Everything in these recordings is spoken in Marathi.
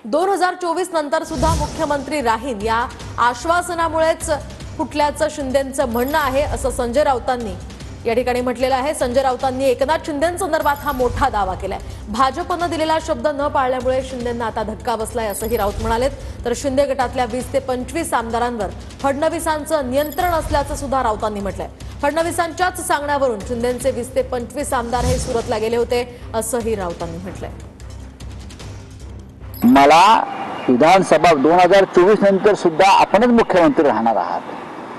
2024 नंतर सुद्धा मुख्यमंत्री राहीन या आश्वासनामुळेच फुटल्याचं शिंदेंचं म्हणणं आहे असं संजय राऊतांनी या ठिकाणी म्हटलेलं आहे। संजय राऊतांनी एकनाथ शिंदेंसंदर्भात हा मोठा दावा केलाय। भाजपनं दिलेला शब्द न पाळल्यामुळे शिंदेंना आता धक्का बसलाय असंही राऊत म्हणालेत। तर शिंदे गटातल्या 20 ते 25 आमदारांवर फडणवीसांचं नियंत्रण असल्याचं सुद्धा राऊतांनी म्हटलंय। फडणवीसांच्याच सांगण्यावरून शिंदेंचे 20 ते 25 आमदार हे सुरतला गेले होते असंही राऊतांनी म्हटलंय। मला विधानसभा 2024 नंतर सुद्धा आपणच मुख्यमंत्री राहणार आहात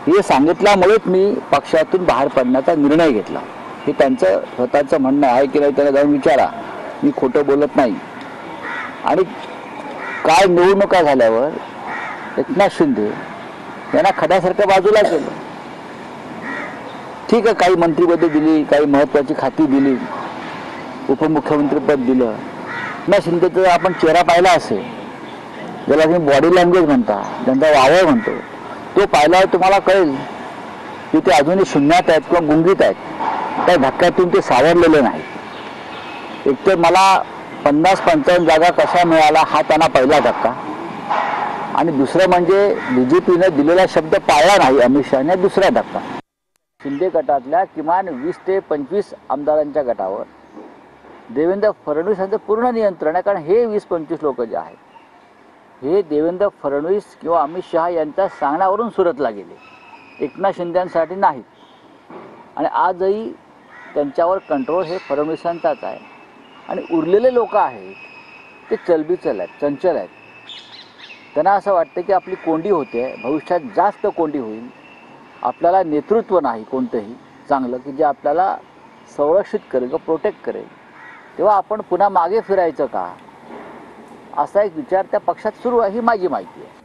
हे सांगितल्यामुळेच मी पक्षातून बाहेर पडण्याचा निर्णय घेतला। हे त्यांचं स्वतःचं म्हणणं आहे की नाही त्याला जाऊन विचारा, मी खोटं बोलत नाही। आणि काय निवडणुका झाल्यावर एकनाथ शिंदे यांना खड्यासारखं बाजूला केलं। ठीक आहे, काही मंत्रिपदे दिली, काही महत्त्वाची खाती दिली, उपमुख्यमंत्रीपद दिलं। एकनाथ शिंदेचा आपण चेहरा पाहिला असेल, ज्याला तुम्ही बॉडी लँग्वेज म्हणता, त्यांचा वावर म्हणतो, तो पाहिल्यावर तुम्हाला कळेल की ते अजूनही शून्यात आहेत किंवा गुंगीत आहेत। त्या धक्क्यातून ते सावरलेले नाहीत। एकतर मला 50-55 जागा कशा मिळाला हा त्यांना पहिला धक्का, आणि दुसरं म्हणजे बीजेपीनं दिलेला शब्द पाळला नाही अमित शहाने, दुसरा धक्का। शिंदे गटातल्या किमान 20 ते 25 आमदारांच्या गटावर देवेंद्र फडणवीस यांचं पूर्ण नियंत्रण आहे। कारण हे 20-25 लोक जे आहेत हे देवेंद्र फडणवीस किंवा अमित शहा यांच्या सांगण्यावरून सुरतला गेले, एकनाथ शिंदेसाठी नाहीत। आणि आजही त्यांच्यावर कंट्रोल हे फडणवीसांचाच आहे। आणि उरलेले लोक आहेत ते चलबिचल आहेत, चंचल आहेत। त्यांना असं वाटतं की आपली कोंडी होते, भविष्यात जास्त कोंडी होईल, आपल्याला नेतृत्व नाही कोणतंही चांगलं की जे आपल्याला संरक्षित करेल किंवा प्रोटेक्ट करेल, तेव्हा आपण पुन्हा मागे फिरायचं का, असा एक विचार त्या पक्षात सुरू आहे, ही माझी माहिती आहे।